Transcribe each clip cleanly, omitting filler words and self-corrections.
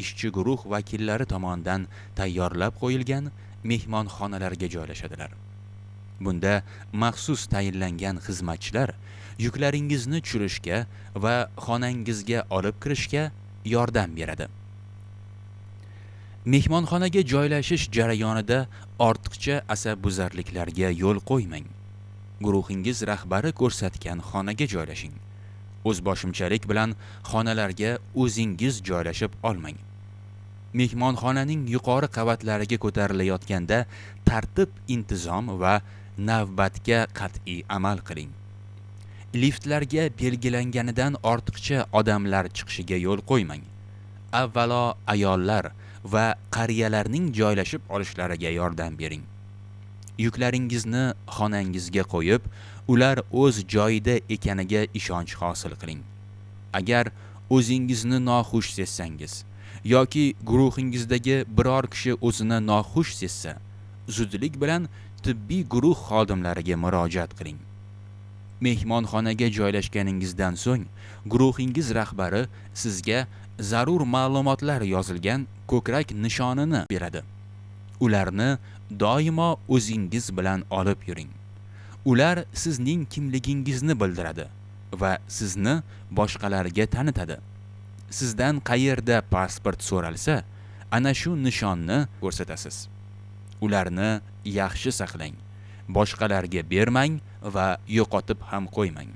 ishchi guruh vakillari tomonidan tayyorlab qo'yilgan mehmonxonalarga joylashadilar. Bunda maxsus tayinlangan xizmatchilar yuklaringizni tushirishga va xonangizga olib kirishga yordam beradi. Mehmonxonaga joylashish jarayonida ortiqcha asabbuzarliklarga yo'l qo'ymang. Guruhingiz rahbari ko'rsatgan xonaga joylashing. O'zboshimchalik bilan xonalarga o'zingiz joylashib olmang. Mehmonxonaning yuqori qavatlariga ko'tarilayotganda tartib, intizom va navbatga qat'iy amal qiling. Liftlarga belgilanganidan ortiqcha odamlar chiqishiga yo'l qo'ymang. Avvalo ayollar va qariyalarning joylashib olishlariga yordam bering. Yuklaringizni xonangizga qo'yib, ular o'z joyida ekaniga ishonch hosil qiling. Agar o'zingizni noxush sezsangiz yoki guruhingizdagi biror kishi o'zini noxush sezsa, zudlik bilan tibbiy guruh xodimlariga murojaat qiling. Mehmonxonaga joylashganingizdan so'ng guruhingiz rahbari sizga zarur ma'lumotlar yozilgan ko'krak nishonini beradi. Ularni doimo o'zingiz bilan olib yuring. Ular sizning kimligingizni bildiradi va sizni boshqalarga tanitadi. Sizdan qayerda pasport so'ralsa, ana shu nishonni ko'rsatasiz. Ularni yaxshi saqlang, boshqalarga bermang va yo'qotib ham qo'ymang.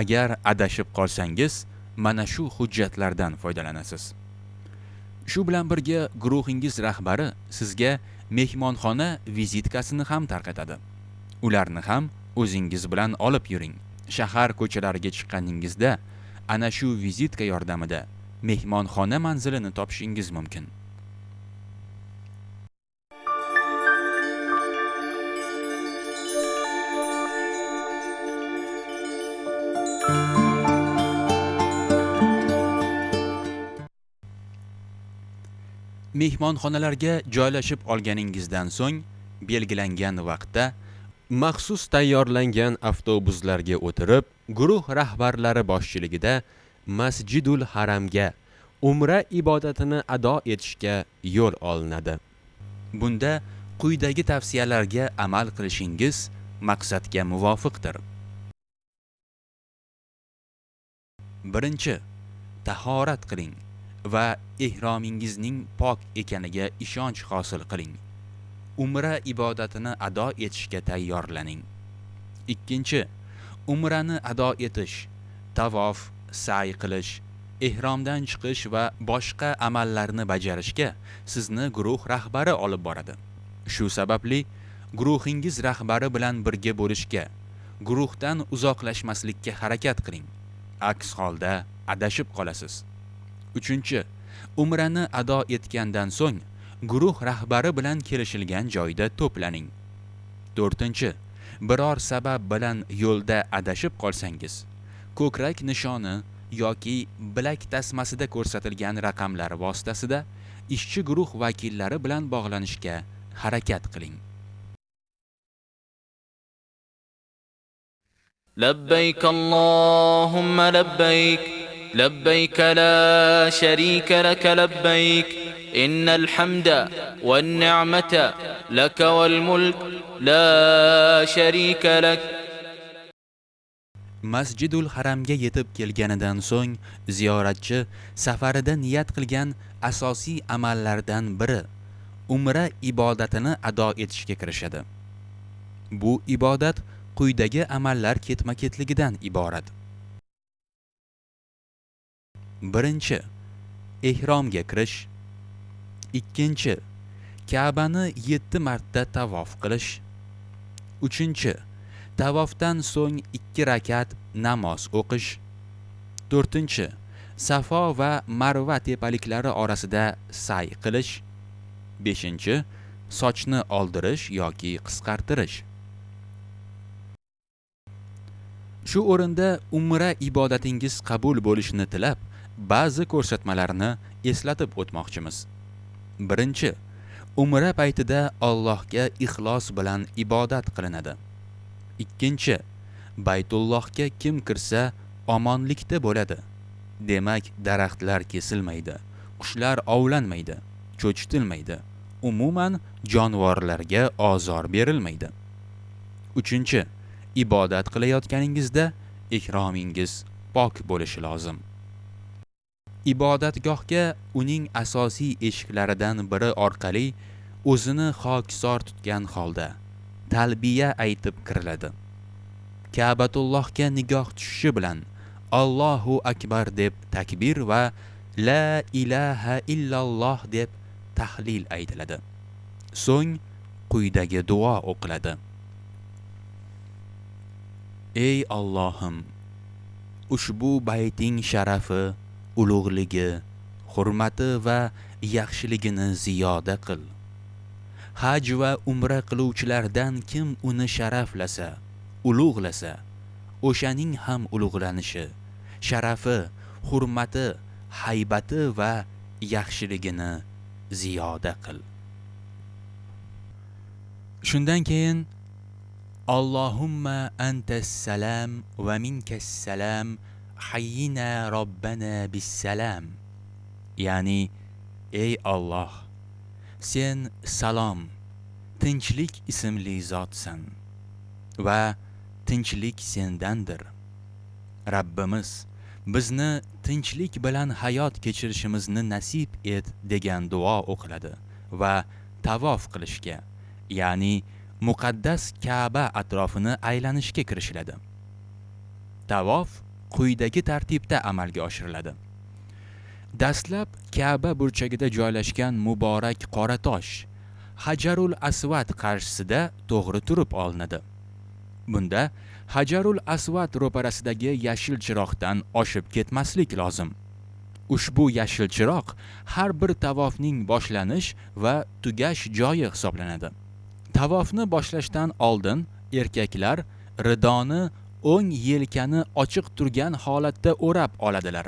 Agar adashib qolsangiz, mana shu hujjatlardan foydalanasiz. Shu bilan birga guruhingiz rahbari sizga mehmonxona vizitkasini ham tarqatadi. Ularni ham o'zingiz bilan olib yuring. Shahar ko'chalariga chiqqaningizda ana shu vizitka yordamida mehmonxona manzilini topishingiz mumkin. Mehmonxonalarga joylashib olganingizdan so'ng belgilangan vaqtda maxsus tayyorlangan avtobuslarga o'tirib, guruh rahbarlari boshchiligida Masjidul Haramga umra ibodatini ado etishga yo'l olinadi. Bunda quyidagi tavsiyalarga amal qilishingiz maqsadga muvofiqdir. Birinchi, tahorat qiling va ehromingizning pok ekaniga ishonch hosil qiling. Umra ibodatini ado etishga tayyorlaning. Ikkinchi, umrani ado etish, tavof, sa'y qilish, ehromdan chiqish va boshqa amallarni bajarishga sizni guruh rahbari olib boradi. Shu sababli guruhingiz rahbari bilan birga bo'lishga, guruhdan uzoqlashmaslikka harakat qiling. Aks holda adashib qolasiz. Uchinchi, umrani ado etgandan so'ng guruh rahbari bilan kelishilgan joyda to'planing. To'rtinchi, biror sabab bilan yo'lda adashib qolsangiz, ko'krak nishoni yoki bilak tasmasida ko'rsatilgan raqamlar vositasida ishchi guruh vakillari bilan bog'lanishga harakat qiling. لبيك اللهم لبيك لبيك لا شريك لك لبيك إن الحمد والنعمة لك والملك لا شريك لك. Masjidul Haramga yetib kelganidan so'ng ziyoratchi safarida niyat qilgan asosiy amallardan biri umra ibodatini ado etishga kirishadi. Bu ibodat quyidagi amallar ketma-ketligidan iborat. Birinchi, ehromga kirish. Ikkinchi, Ka'bani 7 marta tavof qilish. Uchinchi, tavofdan so'ng 2 rakat namoz o'qish. To'rtinchi, Safo va Marva tepaliklari orasida sa'y qilish. Beshinchi, sochni oldirish yoki qisqartirish. Shu o'rinda umra ibodatingiz qabul bo'lishini tilab, ba'zi ko'rsatmalarni eslatib o'tmoqchimiz. Birinchi, umra paytida Allohga ixlos bilan ibodat qilinadi. Ikkinchi, Baytullohga kim kirsa omonlikda bo'ladi. Demak, daraxtlar kesilmaydi, qushlar ovlanmaydi, cho'chitilmaydi, umuman jonivorlarga ozor berilmaydi. 3. Ibodat qilayotganingizda ehromingiz pok bo'lishi lozim. Ibodatgohga uning asosiy eshiklaridan biri orqali o'zini xokisor tutgan holda talbiya aytib kiriladi. Ka'batullohga nigoh tushishi bilan Allohu akbar deb takbir va la ilaha illalloh deb tahlil aytiladi. So'ng quyidagi duo o'qiladi. Ey Allohim, ushbu bayting sharafi, ulug'ligi, hurmati va yaxshiligini ziyoda qil. Haj va umra qiluvchilardan kim uni sharaflasa, ulug'lasa, o'shaning ham ulug'lanishi, sharafi, hurmati, haybati va yaxshiligini ziyoda qil. Shundan keyin Allohumma antas salam va minkas salam hayyina robbana bis salam. Ya'ni ey Alloh, sen salom, tinchlik ismli zotsan va tinchlik sendandir. Rabbimiz bizni tinchlik bilan hayot kechirishimizni nasib et degan duo o'qiladi va tavof qilishga, ya'ni muqaddas Ka'ba atrofini aylanishga kirishiladi. Tavof quyidagi tartibda amalga oshiriladi. Dastlab Ka'ba burchagida joylashgan muborak qora tosh Hajarul Asvad qarshisida to'g'ri turib olinadi. Bunda Hajarul Asvad ro'parasidagi yashil chiroqdan oshib ketmaslik lozim. Ushbu yashil chiroq har bir tavofning boshlanish va tugash joyi hisoblanadi. Tavofni boshlashdan oldin erkaklar ridoni o'ng yelkani ochiq turgan holatda o'rab oladilar.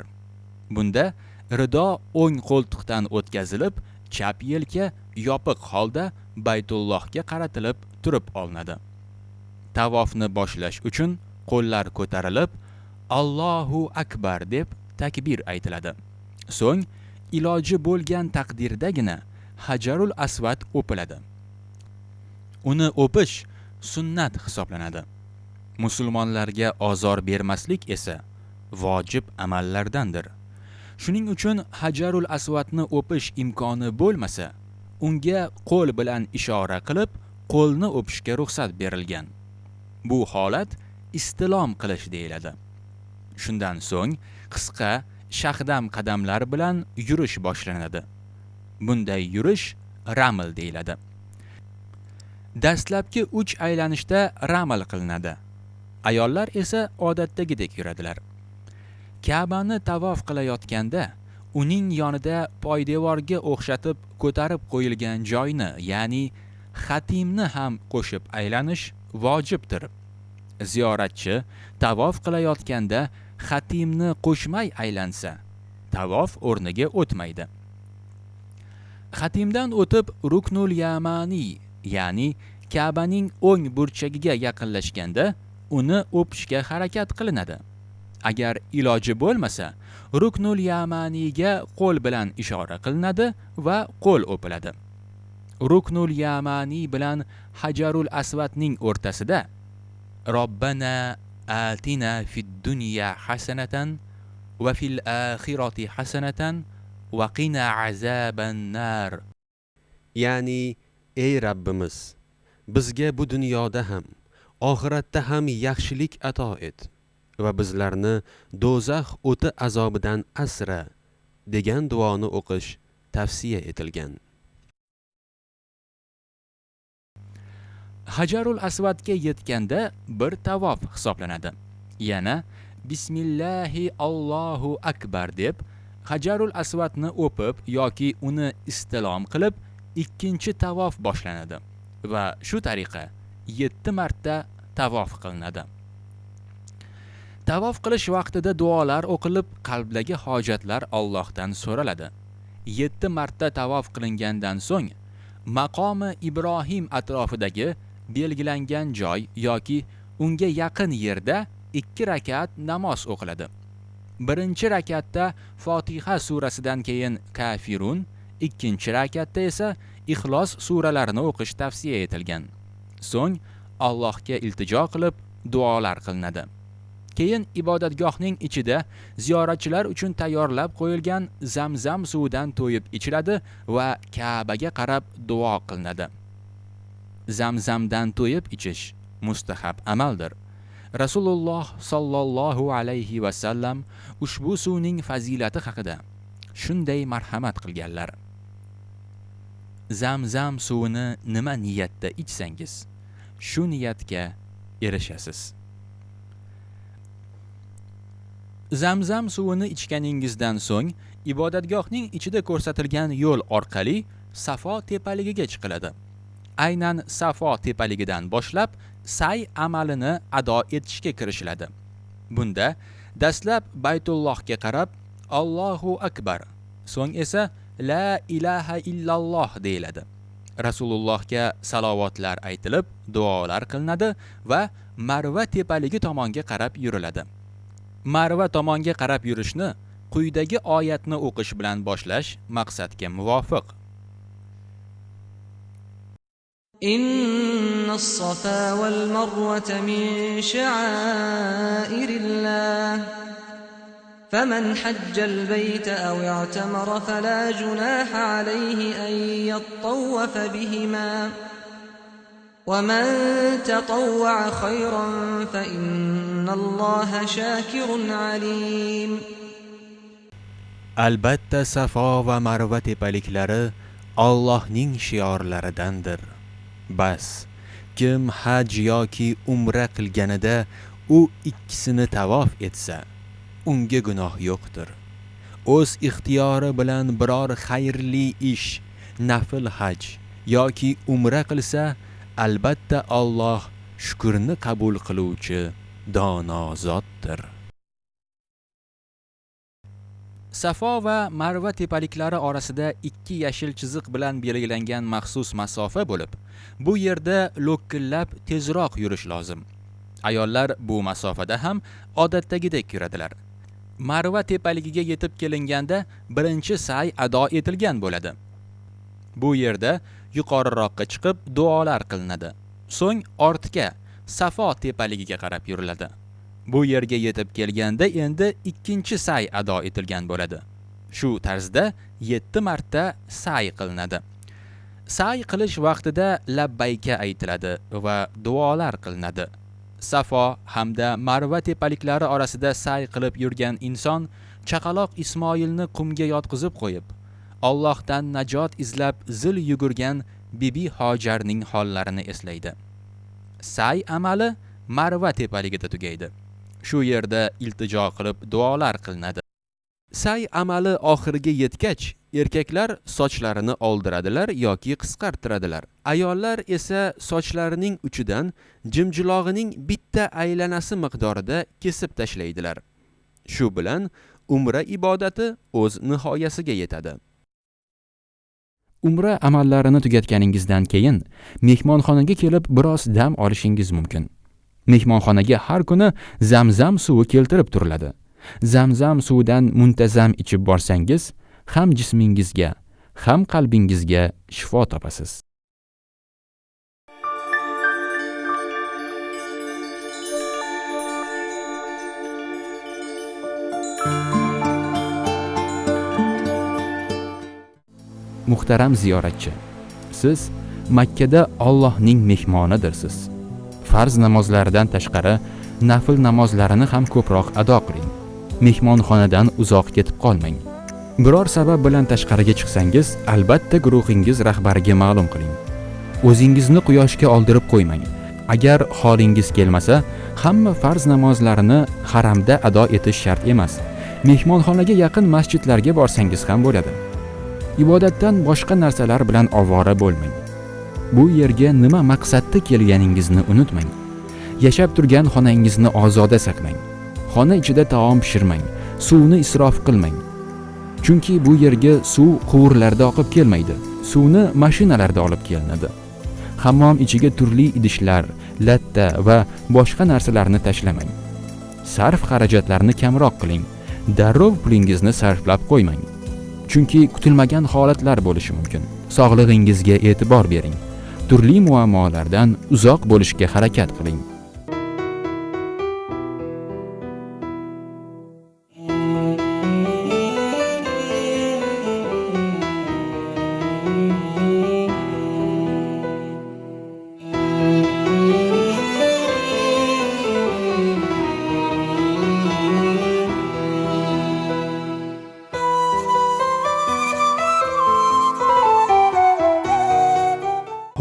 Bunda rido o'ng qo'ltiqdan o'tkazilib, chap yelka yopiq holda Baytullohga qaratilib turib olinadi. Tavofni boshlash uchun qo'llar ko'tarilib, Allohu akbar deb takbir aytiladi. So'ng iloji bo'lgan taqdirdagina Hajarul Asvad o'piladi. Uni o'pish sunnat hisoblanadi. Musulmonlarga ozor bermaslik esa vojib amallardandir. Shuning uchun Hajarul Aswadni o'pish imkoni bo'lmasa, unga qo'l bilan ishora qilib, qo'lni o'pishga ruxsat berilgan. Bu holat istilom qilish deyiladi. Shundan so'ng qisqa, shahdam qadamlar bilan yurish boshlanadi. Bunday yurish raml deyiladi. Dastlabki 3 aylanishda raml qilinadi. Ayollar esa odatdagidek yuradilar. Ka'bani tavof qilayotganda uning yonida poydevorga o'xshatib ko'tarib qo'yilgan joyni, ya'ni xatimni ham qo'shib aylanish vojibdir. Ziyoratchi tavof qilayotganda xatimni qo'shmay aylansa, tavof o'rniga o'tmaydi. Xatimdan o'tib Ruknul Yamani, ya'ni Ka'baning o'ng burchagiga yaqinlashganda uni o'pishga harakat qilinadi. Agar iloji bo'lmasa, Ruknul Yamaniga qo'l bilan ishora qilinadi va qo'l o'piladi. Ruknul Yamani bilan Hajarul Aswadning o'rtasida Robbana atina fid dunya hasanatan va fil akhirati hasanatan va qina azaban nar. Ya'ni ey Rabbimiz, bizga bu dunyoda ham, oxiratda ham yaxshilik ato et va bizlarni do'zax o'ti azobidan asra degan duoni o'qish tavsiya etilgan. Hajarul Aswadga yetganda bir tavof hisoblanadi. Yana Bismillahi Allohu akbar deb Hajarul Aswadni o'pib yoki uni istilom qilib ikkinchi tavof boshlanadi va shu tariqa 7 marta tavof qilinadi. Tavof qilish vaqtida duolar o'qilib, qalbdagi hojatlar Allohdan so'raladi. 7 marta tavof qilingandan so'ng maqomi Ibrohim atrofidagi belgilangan joy yoki unga yaqin yerda 2 rakat namoz o'qiladi. birinchi rakatda Fotiha surasidan keyin Kafirun, ikkinchi rakatda esa Ixlos suralarini o'qish tavsiya etilgan. So'ng Allohga iltijo qilib duolar qilinadi. Keyin ibodatgohning ichida ziyoratchilar uchun tayyorlab qo'yilgan Zamzam suvidan to'yib ichiladi va Ka'baga qarab duo qilinadi. Zamzamdan to'yib ichish mustahab amaldir. Rasululloh sallallohu alayhi va sallam ushbu suvning fazilati haqida shunday marhamat qilganlar. Zamzam suvini nima niyatda ichsangiz, shu niyatga erishasiz. Zamzam suvini ichganingizdan so'ng ibodatgohning ichida ko'rsatilgan yo'l orqali Safo tepaligiga chiqiladi. Aynan Safo tepaligidan boshlab sa'y amalini ado etishga kirishiladi. Bunda dastlab Baytullohga qarab Allohu akbar, so'ng esa la ilaha illalloh deyiladi. Rasulullohga salovatlar aytilib, duolar qilinadi va Marva tepaligi tomonga qarab yuriladi. Marva tomonga qarab yurishni quyidagi oyatni o'qish bilan boshlash maqsadga muvofiq. Innas safa wal marwata min sha'airillah faman hajja al-bayta aw i'tamara fala junaha alayhi an yattawafa bihima ومن تطوع خيرا فإن الله شاكر عليم. Albatta Safo va Marva tepaliklari Allohning shiorlaridandir. Bas, kim haj yoki umra qilganida u ikkisini tavof etsa, unga gunoh yo'qdir. O'z ixtiyori bilan biror xayrli ish, nafl haj yoki umra qilsa, albatta Alloh shukrni qabul qiluvchi dono zotdir. Safo va Marva tepaliklari orasida ikki yashil chiziq bilan belgilangan maxsus masofa bo'lib, bu yerda lo'killab tezroq yurish lozim. Ayollar bu masofada ham odatdagidek yuradilar. Marva tepaligiga yetib kelinganda birinchi sa'y ado etilgan bo'ladi. Bu yerda yuqoriroqqa chiqib duolar qilinadi. So'ng ortga Safo tepaligiga qarab yuriladi. Bu yerga yetib kelganda endi ikkinchi sa'y ado etilgan bo'ladi. Shu tarzda 7 marta sa'y qilinadi. Sa'y qilish vaqtida labbayka aytiladi va duolar qilinadi. Safo hamda Marva tepaliklari orasida sa'y qilib yurgan inson chaqaloq Ismoilni qumga yotqizib qo'yib, Allohdan najot izlab zil yugurgan Bibi Hojarning hollarini eslaydi. Sa'y amali Marva tepaligida tugaydi. Shu yerda iltijo qilib duolar qilinadi. Sa'y amali oxiriga yetgach, erkaklar sochlarini oldiradilar yoki qisqartiradilar. Ayollar esa sochlarining uchidan jimjilog'ining bitta aylanasi miqdorida kesib tashlaydilar. Shu bilan umra ibodati o'z nihoyasiga yetadi. Umra amallarini tugatganingizdan keyin mehmonxonaga kelib biroz dam olishingiz mumkin. Mehmonxonaga har kuni Zamzam suvi keltirib turiladi. Zamzam suvidan muntazam ichib borsangiz, ham jismingizga, ham qalbingizga shifo topasiz. Muhtaram ziyoratchi, siz Makkada Allohning mehmonidirsiz. Farz namozlaridan tashqari nafl namozlarini ham ko'proq ado qiling. Mehmonxonadan uzoq ketib qolmang. Biror sabab bilan tashqariga chiqsangiz, albatta guruhingiz rahbariga ma'lum qiling. O'zingizni quyoshga oldirib qo'ymang. Agar holingiz kelmasa, hamma farz namozlarini haramda ado etish shart emas. Mehmonxonaga yaqin masjidlarga borsangiz ham bo'ladi. Ibodatdan boshqa narsalar bilan ovora bo'lmang. Bu yerga nima maqsadda kelganingizni unutmang. Yashab turgan xonangizni ozoda saqlang. Xona ichida taom pishirmang, suvni isrof qilmang. Chunki bu yerga suv quvurlarda oqib kelmaydi. Suvni mashinalarda olib kelinadi. Hammom ichiga turli idishlar, latta va boshqa narsalarni tashlamang. Sarf xarajatlarini kamroq qiling. darrov pulingizni sarflab qo'ymang. Chunki kutilmagan holatlar bo'lishi mumkin. Sog'lig'ingizga e'tibor bering. Turli muammolardan uzoq bo'lishga harakat qiling.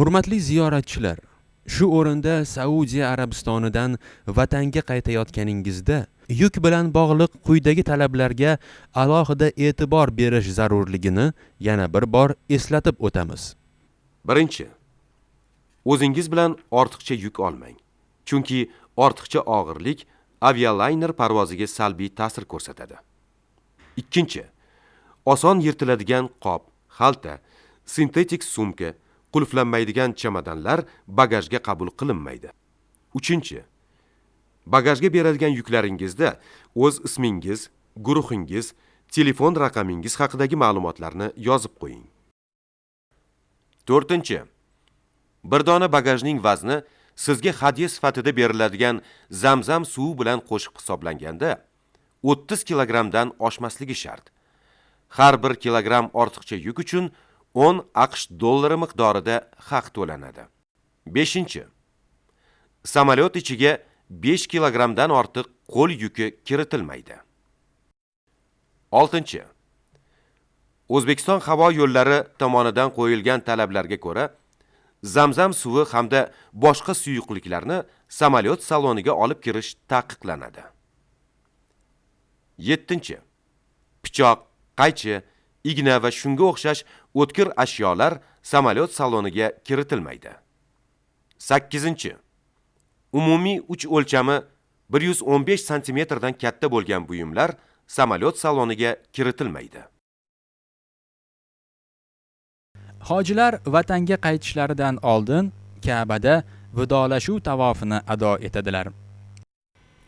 Hurmatli ziyoratchilar, shu o'rinda Saudiya Arabistonidan vatanga qaytayotganingizda yuk bilan bog'liq quyidagi talablarga alohida e'tibor berish zarurligini yana bir bor eslatib o'tamiz. Birinchi, o'zingiz bilan ortiqcha yuk olmang. Chunki ortiqcha og'irlik avialayner parvoziga salbiy ta'sir ko'rsatadi. Ikkinchi, oson yirtiladigan qop, xalta, sintetik sumka, qulflanmaydigan chamadonlar bagajga qabul qilinmaydi. Uchinchi, bagajga beradigan yuklaringizda o'z ismingiz, guruhingiz, telefon raqamingiz haqidagi ma'lumotlarni yozib qo'ying. To'rtinchi, bir dona bagajning vazni sizga hadya sifatida beriladigan zamzam suvi bilan qo'shib hisoblanganda 30 kilogramdan oshmasligi shart. Har 1 kilogram ortiqcha yuk uchun 10 AQSh dollari miqdorida haq to'lanadi. 5. Samolyot ichiga 5 kilogramdan ortiq qo'l yuki kiritilmaydi. 6. O'zbekiston havo yo'llari tomonidan qo'yilgan talablarga ko'ra, zamzam suvi hamda boshqa suyuqliklarni samolyot saloniga olib kirish taqiqlanadi. 7. Pichoq, qaychi, igna va shunga o'xshash o'tkir ashyolar samolyot saloniga kiritilmaydi. 8. Umumiy uch o'lchami 115 santimetrdan katta bo'lgan buyumlar samolyot saloniga kiritilmaydi. Hojilar vatanga qaytishlaridan oldin Ka'bada vidolashuv tavofini ado etadilar.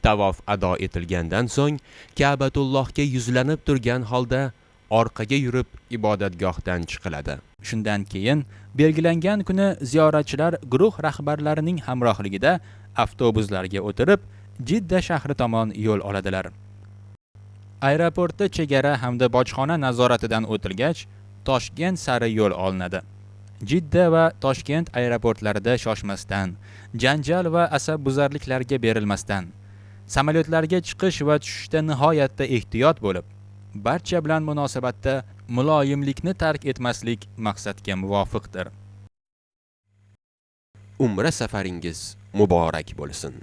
Tavof ado etilgandan so'ng Ka'batullohga yuzlanib turgan holda orqaga yurib ibodatgohdan chiqiladi. Shundan keyin belgilangan kuni ziyoratchilar guruh rahbarlarining hamrohligida avtobuslarga o'tirib Jidda shahri tomon yo'l oladilar. Aeroportda chegara hamda bojxona nazoratidan o'tilgach, Toshkent sari yo'l olinadi. Jidda va Toshkent aeroportlarida shoshmasdan, janjal va asabbuzarliklarga berilmasdan, samolyotlarga chiqish va tushishda nihoyatda ehtiyot bo'lib, barcha bilan munosabatda muloyimlikni tark etmaslik maqsadga muvofiqdir. Umra safaringiz muborak bo'lsin.